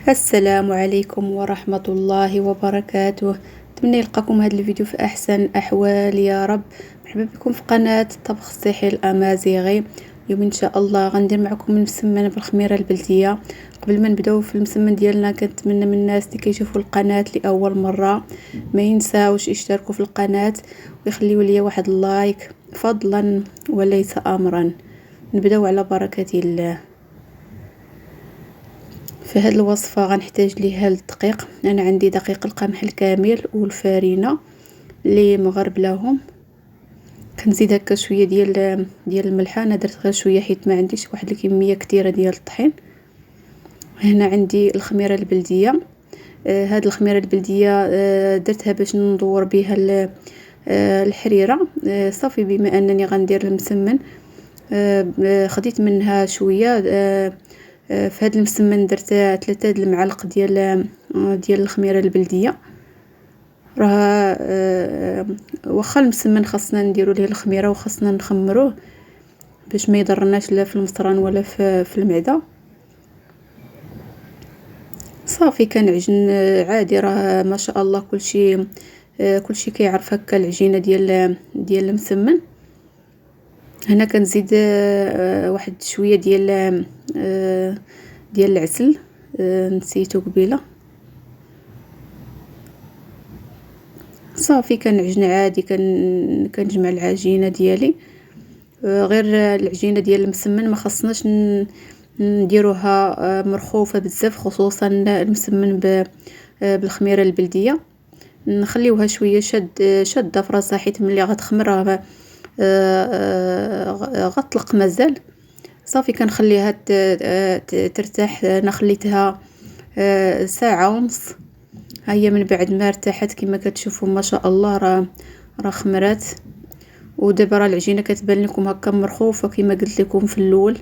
السلام عليكم ورحمة الله وبركاته. أتمنى يلقاكم هذا الفيديو في أحسن أحوال يا رب. مرحبا بكم في قناة الطبخ الصحي الأمازيغي. اليوم إن شاء الله غندير معكم المسمن بالخميرة البلدية. قبل ما نبداو في المسمن ديالنا كنتمنى من الناس اللي كيشوفوا القناة لأول مرة ما ينساوش يشتركوا في القناة ويخليوا لي واحد اللايك فضلا وليس أمرا. نبداو على بركة الله. في هذه الوصفة غنحتاج ليها الدقيق. انا عندي دقيق القمح الكامل والفارينة اللي مغربلاهم. كنزيد هكا شويه ديال الملح. انا درت غير شويه حيت ما عنديش واحد الكميه كثيره ديال الطحين. هنا عندي الخميره البلديه. هاد الخميره البلديه درتها باش ندور بها الحريره. صافي بما انني غندير المسمن خديت منها شويه. في هذا المسمن درت 3 المعالق ديال الخميره البلديه. راه واخا المسمن خاصنا نديرو ليه الخميره وخاصنا نخمروه باش ما يضرناش لا في المصران ولا في المعده. صافي كنعجن عادي. راه ما شاء الله كلشي كيعرف هكا العجينه ديال المسمن. هنا كنزيد واحد شويه ديال العسل. نسيتو قبيله. صافي كنعجن عادي. كنجمع العجينه ديالي. غير العجينه ديال المسمن ما خصناش نديروها مرخوفه بزاف، خصوصا المسمن بالخميره البلديه. نخليوها شويه شاده في راسها، حيت ملي غتخمر غطلق مازال. صافي كنخليها ترتاح. انا خليتها ساعه ونص. هي من بعد ما ارتاحت كما كتشوفوا ما شاء الله راه خمرات. ودابا راه العجينه كتبان لكم هكا مرخوفه كما قلت لكم في الاول.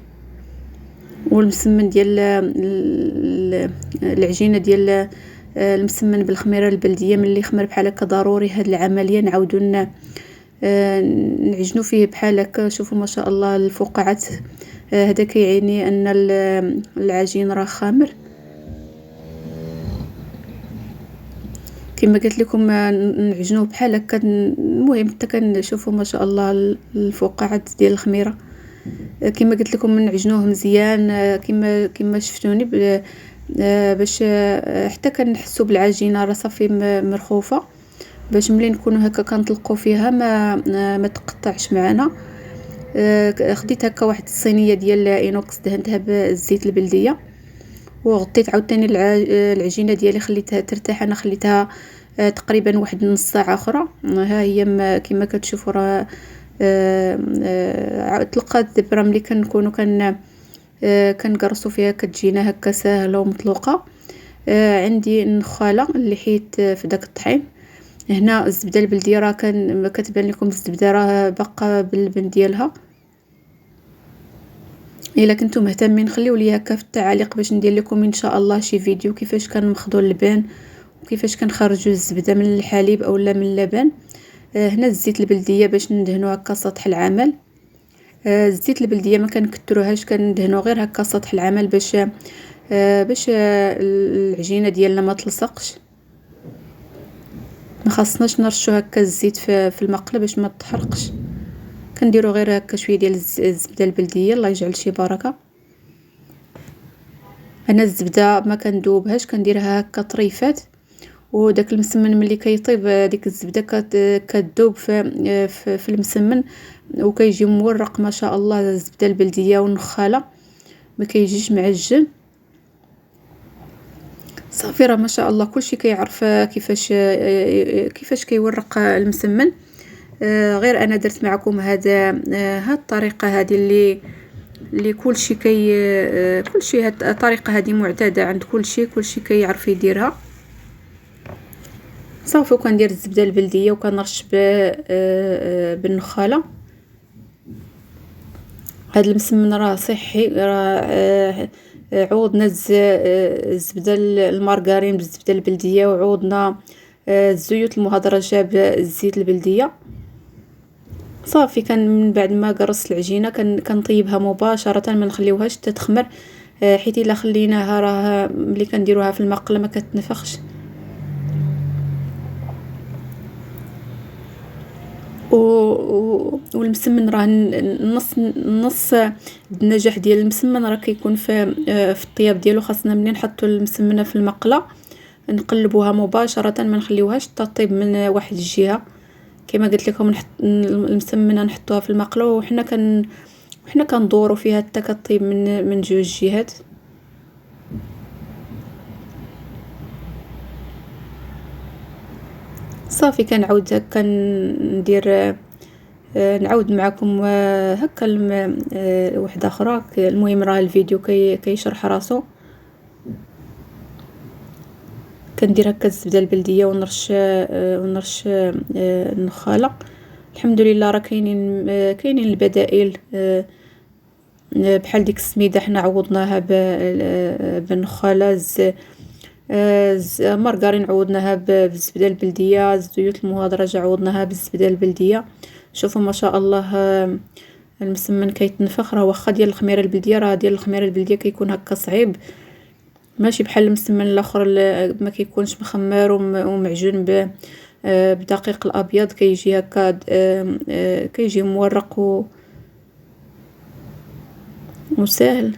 والمسمن ديال العجينه ديال المسمن بالخميره البلديه ملي خمر بحال هكا ضروري هاد العمليه نعاودو نعجنوا فيه بحال هكا. شوفوا ما شاء الله الفقاعات. هذا كيعني ان العجين راه خامر. كما قلت لكم نعجنوه بحال هكا. المهم حتى كنشوفوا ما شاء الله الفقاعات ديال الخميره. كما قلت لكم نعجنوه مزيان كما شفتوني باش حتى كنحسوا بالعجينه راه صافي مرخوفه، باش ملي نكونوا هكا كنطلقوا فيها ما تقطعش معنا. خديت هكا واحد الصينيه ديال اينوكس دهنتها بالزيت البلديه، وغطيت عاوتاني العجينه ديالي خليتها ترتاح. انا خليتها تقريبا واحد نص ساعه اخرى. ها هي كما كتشوفوا راه طلقات. دابا ملي كنكونوا كنقرصوا فيها كتجينا هكا ساهله ومطلوقه. عندي النخاله اللي حيت في داك الطحين. هنا الزبده البلديه راه كتبان لكم الزبده راه باقا باللبن ديالها. الا كنتم مهتمين خليوا لي هكا في التعاليق باش ندير لكم ان شاء الله شي فيديو كيفاش كنمخضوا اللبن وكيفاش كنخرجوا الزبده من الحليب اولا من اللبن. هنا الزيت البلديه باش ندهنوا هكا سطح العمل. الزيت البلديه ما كنكثروهاش، كندهنوا غير هكا سطح العمل باش العجينه ديالنا ما تلصقش. ما خاصناش نرشوا هكا الزيت في المقله باش ما تحرقش. كنديروا غير هكا شويه ديال الزبده البلديه. الله يجعل شي بركه. انا الزبده ما كندوبهاش، كنديرها هكا طريفات. وداك المسمن ملي كيطيب ديك الزبده كتذوب في المسمن وكيجي مورق ما شاء الله. الزبده البلديه والنخاله ما كيجيش معجن. صافي راه ما شاء الله كلشي كيعرف كيفاش كيورق المسمن. غير انا درت معكم هاد الطريقه هذه اللي كلشي كلشي. هاد الطريقه هذه معتاده عند كلشي كيعرف يديرها. صافي وكندير الزبده البلديه وكنرش بالنخاله. هاد المسمن راه صحي. راه عوضنا الزبده المارغرين بالزبده البلديه، وعوضنا الزيوت المهدرجه بالزيت البلديه. صافي من بعد ما قرصت العجينه كنطيبها مباشره، ما نخليوهاش تتخمر. حيت الا خليناها راه ملي كنديروها في المقله ما كتنفخش. والمسمن راه نص النجاح ديال المسمن راه كيكون في الطياب ديالو. خاصنا ملي نحطوا المسمنه في المقله نقلبوها مباشره، ما نخليوهاش تطيب من واحد الجهه. كما قلت لكم نحط المسمنه نحطوها في المقله وحنا كندوروا فيها حتى كطيب من جوج جهات. صافي كنعاود هكا ندير نعاود معكم هكا وحده اخرى. المهم راه الفيديو كيشرح راسو. كندير هكا الزبده البلديه ونرش النخاله. الحمد لله راه كاينين البدائل بحال ديك السميده حنا عوضناها بالنخاله. مارغرين عوضناها بالزبده البلديه. الزيوت المهدرجه عوضناها بالزبده البلديه. شوفوا ما شاء الله المسمن كيتنفخ. راه واخا ديال الخميره البلديه، راه ديال الخميره البلديه كيكون هكا صعيب، ماشي بحال المسمن الاخر ما كيكونش مخمر ومعجون بدقيق الابيض. كيجي هكا كيجي مورق وسهل.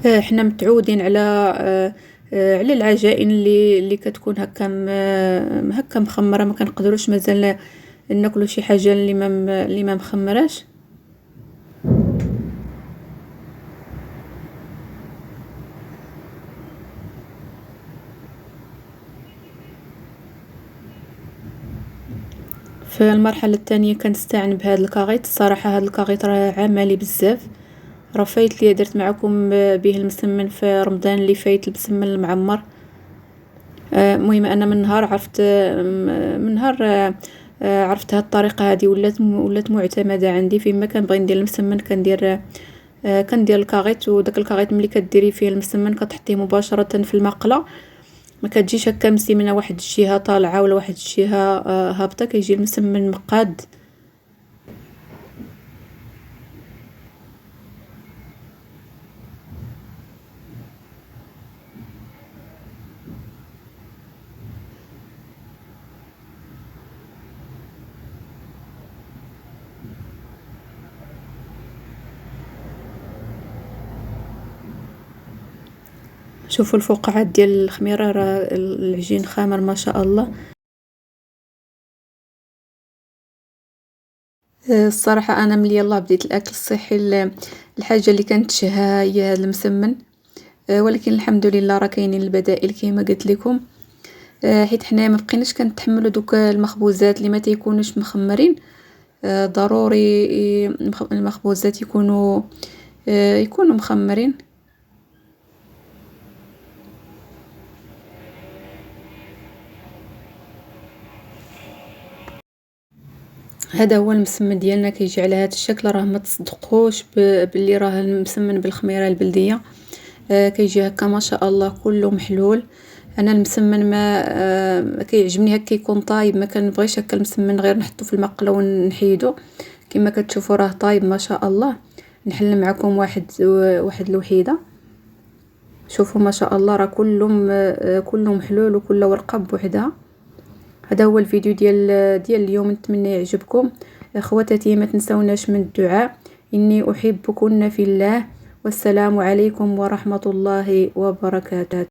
حنا متعودين على العجائن اللي كتكون هكا مخمره. ما كنقدروش مازال ناكلوا شي حاجه اللي ما مخمراش. في المرحله الثانيه كنستعن بهذا الكاغيط. الصراحه هذا الكاغيط راه عملي بزاف. راه فايت لي درت معكم به المسمن في رمضان اللي فايت، المسمن المعمر. المهم انا من نهار عرفت هاد الطريقه هذه ولات معتمده عندي. فيما كنبغي ندير المسمن كندير الكاغيط. وداك الكاغيط ملي كديري فيه المسمن كتحطيه مباشره في المقله، ما كتجيش هكا مسيمنه واحد الجهه طالعه ولا واحد الجهه هابطه. كيجي المسمن مقاد. شوفوا الفقاعات ديال الخميره، راه العجين خامر ما شاء الله. الصراحه انا ملي يلاه بديت الاكل الصحي الحاجه اللي كانت تشهاها هي هذا المسمن. ولكن الحمد لله راه كاينين البدائل كما قلت لكم. حيت حنا ما بقيناش كنتحملوا دوك المخبوزات اللي ما تيكونوش مخمرين. ضروري المخبوزات يكونوا مخمرين. هذا هو المسمن ديالنا كيجي على هذا الشكل. راه ما تصدقوش باللي راه المسمن بالخميره البلديه. كيجي هكا ما شاء الله كله محلول. انا المسمن ما كيعجبني هكا يكون طايب. ما كنبغيش هكا المسمن غير نحطو في المقله ونحيدو. كما كتشوفوا راه طايب ما شاء الله. نحل معكم واحد الوحيده. شوفوا ما شاء الله راه كله محلول وكل ورقه بوحدها. هذا هو الفيديو ديال اليوم. نتمنى يعجبكم. خواتاتي ما تنسوناش من الدعاء. اني احبكن في الله، والسلام عليكم ورحمه الله وبركاته.